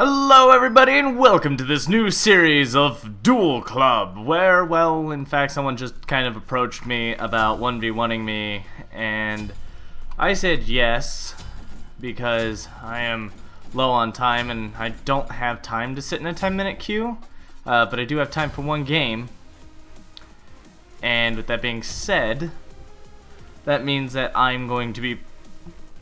Hello everybody and welcome to this new series of Duel Club, where, well, in fact someone just kind of approached me about 1v1ing me, and I said yes, because I am low on time and I don't have time to sit in a 10-minute queue, but I do have time for one game. And with that being said, that means that I'm going to be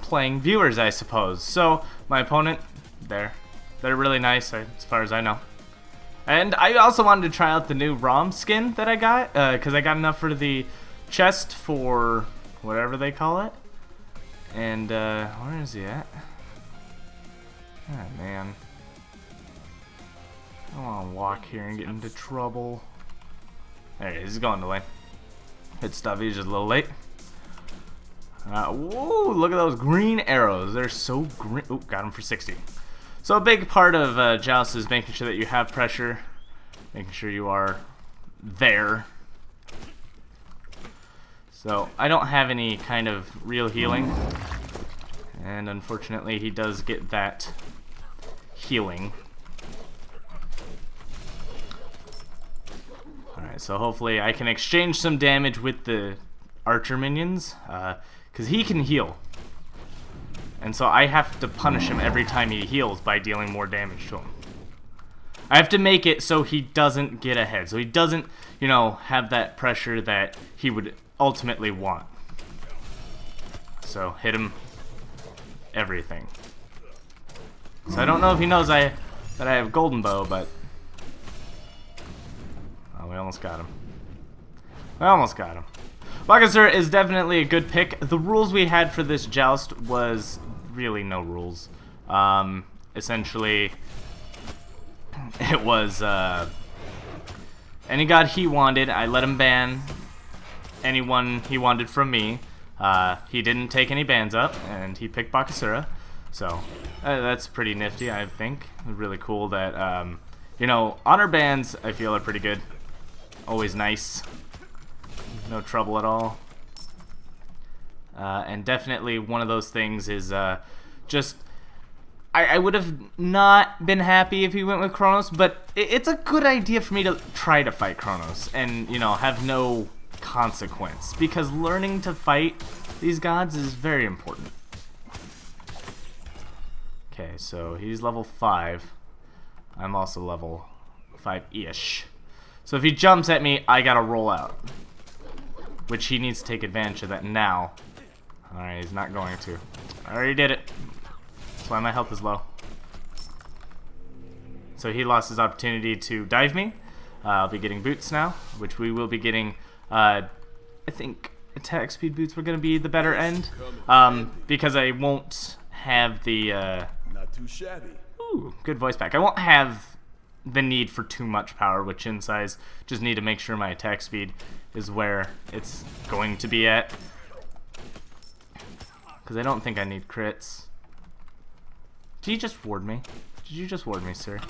playing viewers, I suppose. So, my opponent, they're really nice, as far as I know. And I also wanted to try out the new Rama skin that I got, because I got enough for the chest for whatever they call it. And, where is he at? Oh, man. I don't want to walk here and get into trouble. There he is, he's going to lane. Good stuff, he's just a little late. Whoa, look at those green arrows. They're so green. Ooh, got him for 60. So a big part of Joust is making sure that you have pressure, making sure you are there. So I don't have any kind of real healing, and unfortunately he does get that healing. Alright, so hopefully I can exchange some damage with the archer minions, because he can heal. And so I have to punish him every time he heals by dealing more damage to him. I have to make it so he doesn't get ahead, so he doesn't, you know, have that pressure that he would ultimately want. So hit him everything. So I don't know if he knows that I have golden bow, but oh, we almost got him. We almost got him. Bakasura is definitely a good pick. The rules we had for this joust was really no rules. Essentially, it was any god he wanted, I let him ban anyone he wanted from me. He didn't take any bans up, and he picked Bakasura. So that's pretty nifty, I think. Really cool that, you know, honor bans I feel are pretty good. Always nice. No trouble at all. And definitely one of those things is just I would have not been happy if he went with Kronos, but it's a good idea for me to try to fight Kronos and, you know, have no consequence, because learning to fight these gods is very important. Okay, so he's level 5. I'm also level 5-ish. So if he jumps at me, I gotta roll out, which he needs to take advantage of that now. Alright, he's not going to. I already did it. That's why my health is low. So he lost his opportunity to dive me. I'll be getting boots now, which we will be getting, I think attack speed boots were going to be the better end. Because I won't have the, not too shabby. Ooh, good voice pack. I won't have the need for too much power with chin size. Just need to make sure my attack speed is where it's going to be at, because I don't think I need crits. Did you just ward me? Did you just ward me, sir?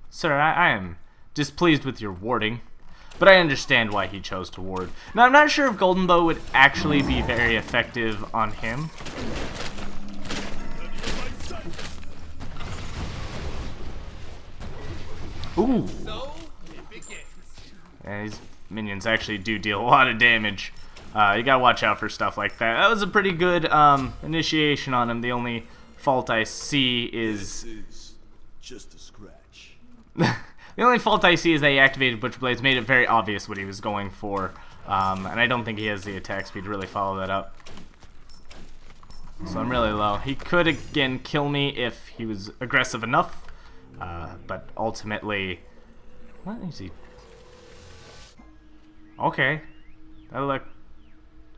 Sir, I am displeased with your warding, but I understand why he chose to ward. Now, I'm not sure if Golden Bow would actually be very effective on him. Ooh. Yeah, these minions actually do deal a lot of damage. You gotta watch out for stuff like that. That was a pretty good initiation on him. The only fault I see is... This is just a scratch. The only fault I see is that he activated Butcher Blades, made it very obvious what he was going for. And I don't think he has the attack speed to really follow that up. So I'm really low. He could, again, kill me if he was aggressive enough. But ultimately... What is he... Okay. That look...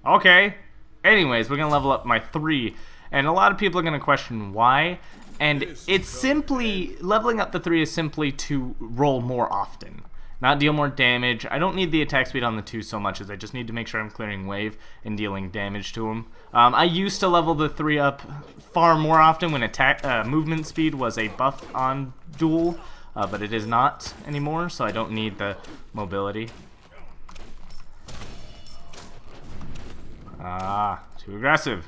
Okay. Anyways, we're going to level up my 3. And a lot of people are going to question why. And it's simply... Leveling up the 3 is simply to roll more often. Not deal more damage. I don't need the attack speed on the 2 so much as I just need to make sure I'm clearing wave and dealing damage to him. I used to level the 3 up far more often when attack movement speed was a buff on Duel. But it is not anymore, so I don't need the mobility. Ah, too aggressive.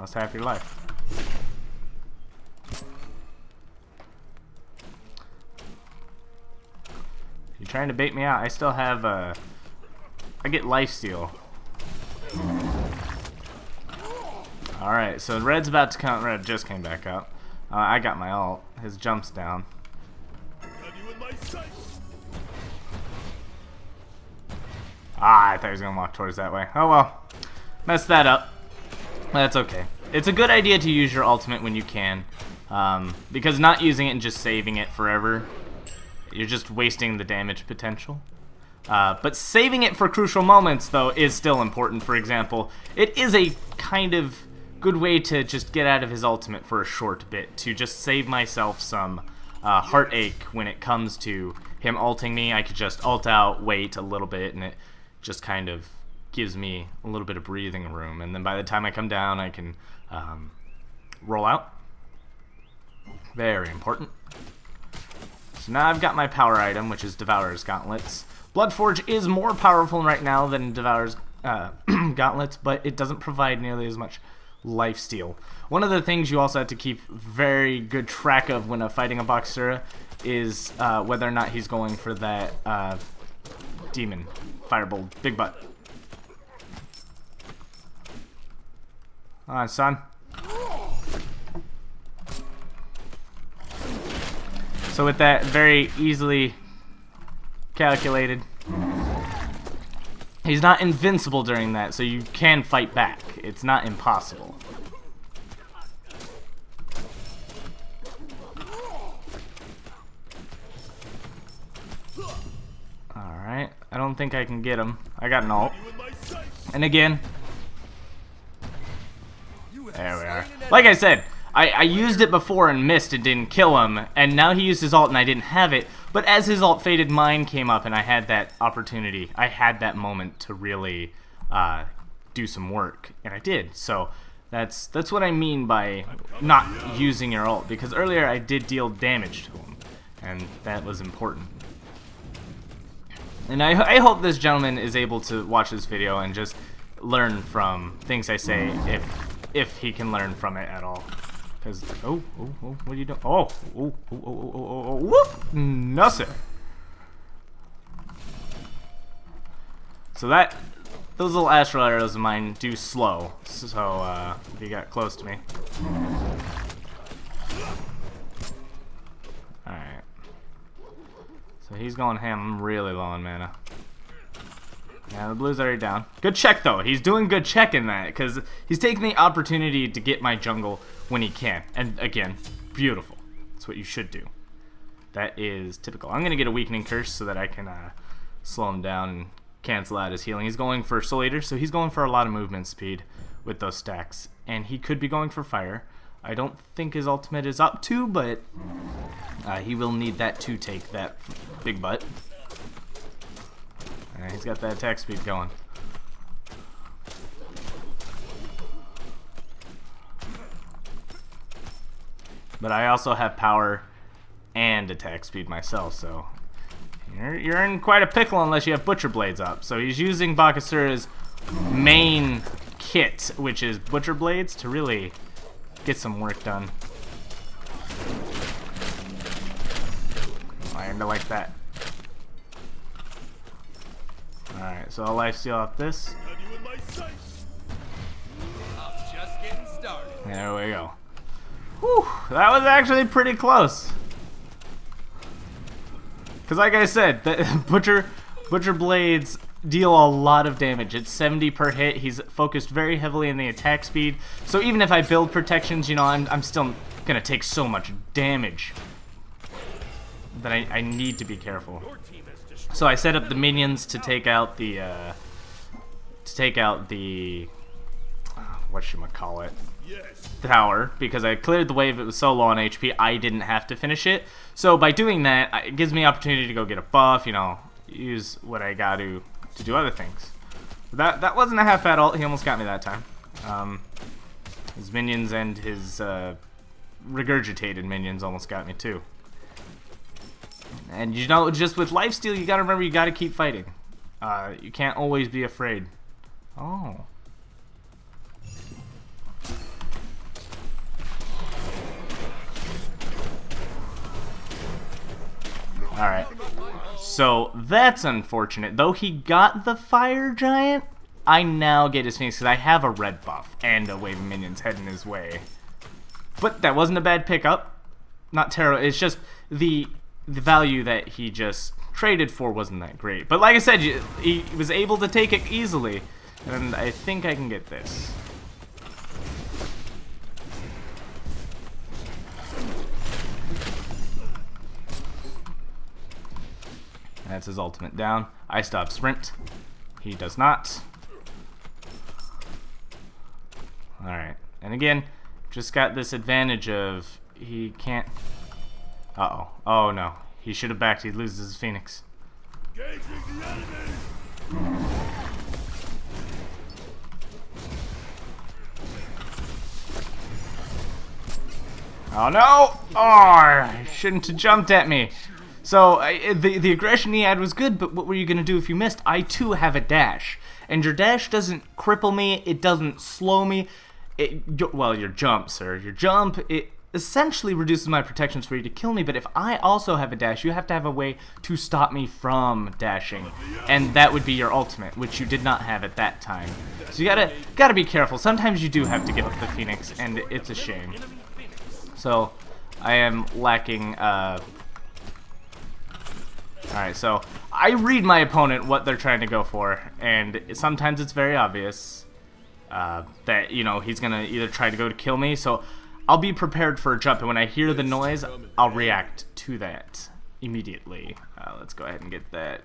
Lost half your life. You trying to bait me out? I still have I get lifesteal. Alright, so red's about to come. Red just came back up. I got my ult. His jump's down. I thought he was gonna walk towards that way. Oh well. Messed that up. That's okay. It's a good idea to use your ultimate when you can. Because not using it and just saving it forever, you're just wasting the damage potential. But saving it for crucial moments, though, is still important. For example, it is a kind of good way to just get out of his ultimate for a short bit, to just save myself some heartache when it comes to him ulting me. I could just ult out, wait a little bit, and it just kind of gives me a little bit of breathing room. And then by the time I come down, I can roll out. Very important. So now I've got my power item, which is Devourer's Gauntlets. Bloodforge is more powerful right now than Devourer's Gauntlets, but it doesn't provide nearly as much lifesteal. One of the things you also have to keep very good track of when fighting a Bakasura is whether or not he's going for that demon firebolt big butt. Come on, son. So with that, very easily calculated. He's not invincible during that, so you can fight back. It's not impossible. Alright, I don't think I can get him. I got an ult. And again. There we are. Like I said, I used it before and missed and didn't kill him, and now he used his ult and I didn't have it, but as his ult faded, mine came up and I had that opportunity. I had that moment to really do some work, and I did. So that's what I mean by not using your ult, because earlier I did deal damage to him, and that was important. And I hope this gentleman is able to watch this video and just learn from things I say, if he can learn from it at all. Because, what are you doing? Whoop! No, sir. So those little astral arrows of mine do slow. So, if you got close to me. Alright. So he's going ham. I'm really low on mana. Yeah, the blue's already down. Good check, though. He's doing good check in that, because he's taking the opportunity to get my jungle when he can. And again, beautiful. That's what you should do. That is typical. I'm going to get a weakening curse so that I can slow him down and cancel out his healing. He's going for Soul Eater, so he's going for a lot of movement speed with those stacks. And he could be going for fire. I don't think his ultimate is up to, but he will need that to take that big butt. He's got that attack speed going. But I also have power and attack speed myself, so you're in quite a pickle unless you have Butcher Blades up. So he's using Bakasura's main kit, which is Butcher Blades, to really get some work done. I end it like that. Alright, so I'll lifesteal off this. There we go. Whew, that was actually pretty close. Because like I said, the Butcher Blades deal a lot of damage. It's 70 per hit. He's focused very heavily in the attack speed. So even if I build protections, you know, I'm still going to take so much damage that I need to be careful. So I set up the minions to take out the whatchamacallit, tower, because I cleared the wave. It was so low on HP, I didn't have to finish it. So by doing that, it gives me opportunity to go get a buff, you know, use what I got to do other things. That wasn't a half bad ult. He almost got me that time. His minions and his regurgitated minions almost got me too. And you know, just with lifesteal, you gotta remember, you gotta keep fighting. You can't always be afraid. Oh. Alright. So that's unfortunate. Though he got the fire giant, I now get his Phoenix because I have a red buff and a wave of minions heading his way. But that wasn't a bad pickup. Not terrible. It's just the value that he just traded for wasn't that great. But like I said, he was able to take it easily. And I think I can get this. That's his ultimate down. I stop sprint. He does not. Alright. And again, just got this advantage of he can't... Uh-oh. Oh, no. He should have backed. He loses his Phoenix. Engaging the enemy. Oh, no! Oh, he shouldn't have jumped at me. So, the aggression he had was good, but what were you going to do if you missed? I, too, have a dash. And your dash doesn't cripple me. It doesn't slow me. Well, your jump, sir. Your jump, it essentially reduces my protections for you to kill me, but if I also have a dash, you have to have a way to stop me from dashing. And that would be your ultimate, which you did not have at that time. So you gotta be careful. Sometimes you do have to give up the Phoenix, and it's a shame. So, I am lacking, Alright, so I read my opponent what they're trying to go for, and sometimes it's very obvious that, you know, he's gonna either try to go to kill me, so I'll be prepared for a jump, and when I hear the noise, I'll react to that immediately. Let's go ahead and get that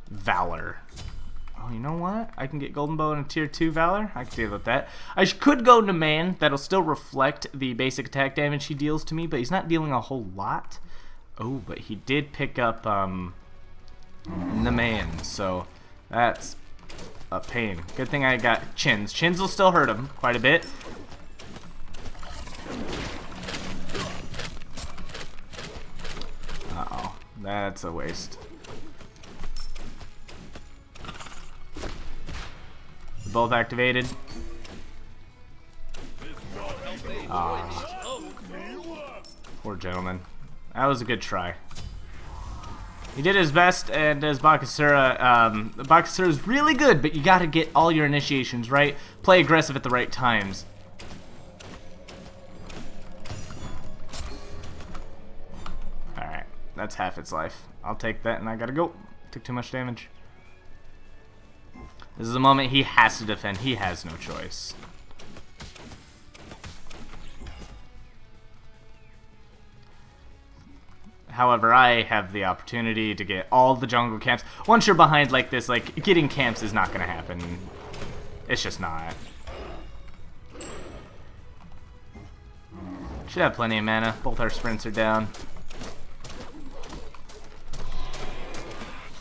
Valor. Oh, you know what? I can get Golden Bow and a Tier 2 Valor. I can deal with that. I could go to Man. That'll still reflect the basic attack damage he deals to me, but he's not dealing a whole lot. Oh, but he did pick up the Man, so that's a pain. Good thing I got Chins. Chins will still hurt him quite a bit. Uh-oh, that's a waste. Both activated. Poor gentleman. That was a good try. He did his best, and as Bakasura, Bakasura is really good, but you gotta get all your initiations right. Play aggressive at the right times. Alright, that's half its life. I'll take that, and I gotta go. Took too much damage. This is a moment he has to defend. He has no choice. However, I have the opportunity to get all the jungle camps. Once you're behind like this, like, getting camps is not going to happen. It's just not. Should have plenty of mana. Both our sprints are down.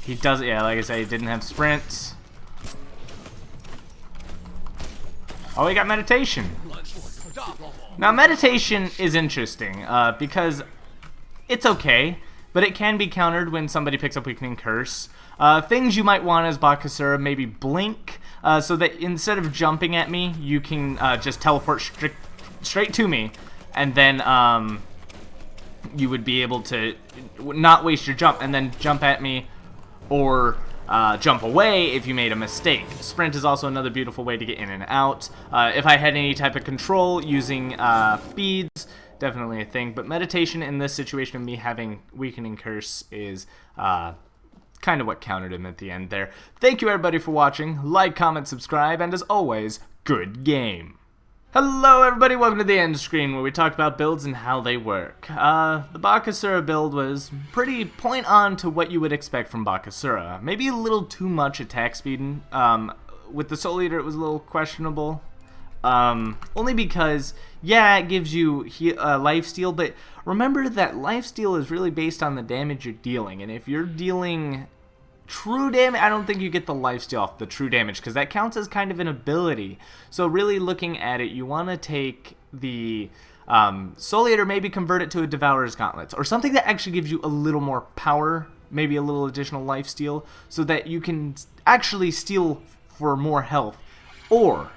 He does, yeah, like I said, he didn't have sprints. Oh, he got meditation. Now, meditation is interesting because it's okay, but it can be countered when somebody picks up Weakening Curse. Things you might want as Bakasura, maybe Blink, so that instead of jumping at me, you can just teleport straight to me, and then you would be able to not waste your jump, and then jump at me, or jump away if you made a mistake. Sprint is also another beautiful way to get in and out. If I had any type of control using beads, definitely a thing. But meditation in this situation of me having Weakening Curse is kind of what countered him at the end there. Thank you everybody for watching. Like, comment, subscribe, and as always, good game. Hello everybody, welcome to the end screen where we talk about builds and how they work. The Bakasura build was pretty point on to what you would expect from Bakasura. Maybe a little too much attack speed. With the Soul Eater it was a little questionable. Only because, yeah, it gives you lifesteal, but remember that lifesteal is really based on the damage you're dealing, and if you're dealing true damage, I don't think you get the lifesteal off the true damage, because that counts as kind of an ability. So really looking at it, you want to take the Soul Eater, maybe convert it to a Devourer's Gauntlets, or something that actually gives you a little more power, maybe a little additional lifesteal, so that you can actually steal for more health, or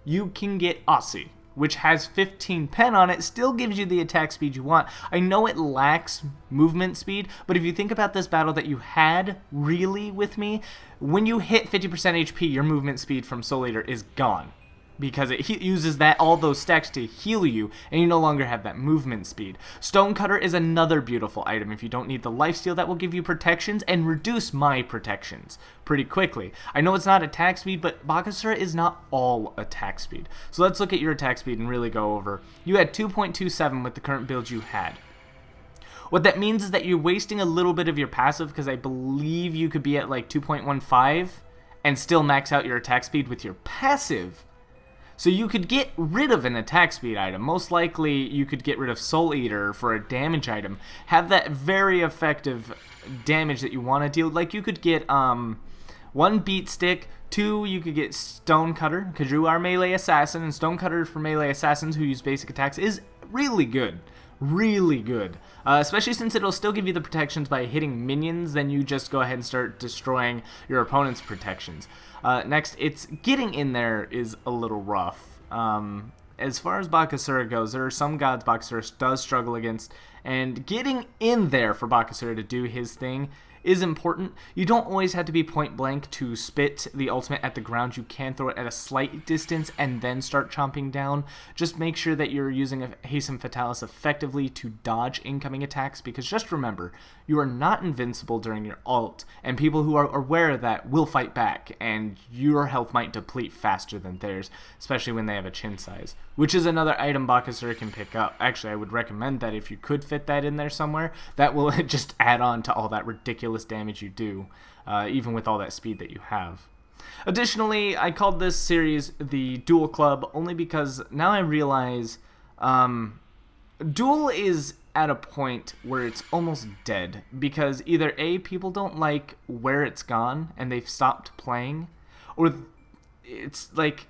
you can get Aussie, which has 15 pen on it, still gives you the attack speed you want. I know it lacks movement speed, but if you think about this battle that you had really with me, when you hit 50% HP, your movement speed from Soul Eater is gone, because it uses all those stacks to heal you, and you no longer have that movement speed. Stonecutter is another beautiful item. If you don't need the lifesteal, that will give you protections and reduce my protections pretty quickly. I know it's not attack speed, but Bakasura is not all attack speed. So let's look at your attack speed and really go over. You had 2.27 with the current build you had. What that means is that you're wasting a little bit of your passive, because I believe you could be at like 2.15 and still max out your attack speed with your passive. So you could get rid of an attack speed item. Most likely you could get rid of Soul Eater for a damage item. Have that very effective damage that you want to deal. Like you could get 1 Beat Stick, 2 you could get Stonecutter, because you are melee assassin, and Stonecutter for melee assassins who use basic attacks is really good. Really good. Especially since it'll still give you the protections by hitting minions, then you just go ahead and start destroying your opponent's protections. Next, it's getting in there is a little rough. As far as Bakasura goes, there are some gods Bakasura does struggle against, and getting in there for Bakasura to do his thing is important. You don't always have to be point blank to spit the ultimate at the ground. You can throw it at a slight distance and then start chomping down. Just make sure that you're using a Hasten Fatalis effectively to dodge incoming attacks, because just remember, you are not invincible during your ult, and people who are aware of that will fight back, and your health might deplete faster than theirs, especially when they have a chin size, which is another item Bakasura can pick up. Actually, I would recommend that if you could fit that in there somewhere. That will just add on to all that ridiculous damage you do, even with all that speed that you have. Additionally, I called this series the Duel Club only because now I realize Duel is at a point where it's almost dead, because either A, people don't like where it's gone and they've stopped playing, or it's like,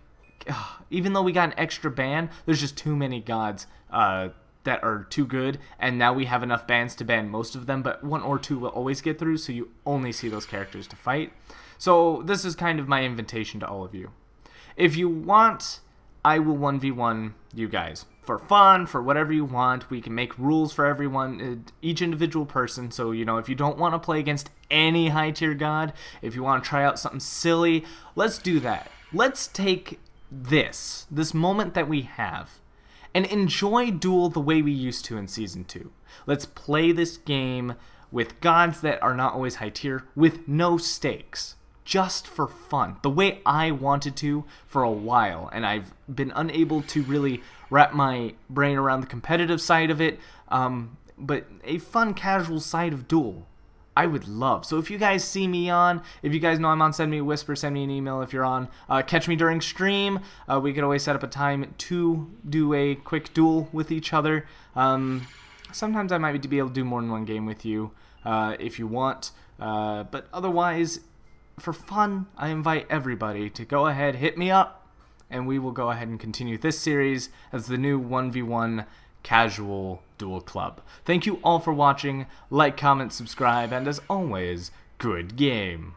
even though we got an extra ban, there's just too many gods that are too good, and now we have enough bans to ban most of them, but 1 or 2 will always get through, so you only see those characters to fight. So this is kind of my invitation to all of you. If you want, I will 1v1 you guys. For fun, for whatever you want. We can make rules for everyone, each individual person, so you know, if you don't want to play against any high tier god, if you want to try out something silly, let's do that. Let's take this moment that we have and enjoy Duel the way we used to in Season 2. Let's play this game with gods that are not always high tier, with no stakes, just for fun, the way I wanted to for a while, and I've been unable to really wrap my brain around the competitive side of it, but a fun, casual side of Duel, I would love. So if you guys see me on, if you guys know I'm on, send me a whisper, send me an email if you're on. Catch me during stream. We could always set up a time to do a quick duel with each other. Sometimes I might be able to do more than one game with you if you want. But otherwise, for fun, I invite everybody to go ahead, hit me up, and we will go ahead and continue this series as the new 1v1 casual Duel Club. Thank you all for watching. Like, comment, subscribe, and as always, good game.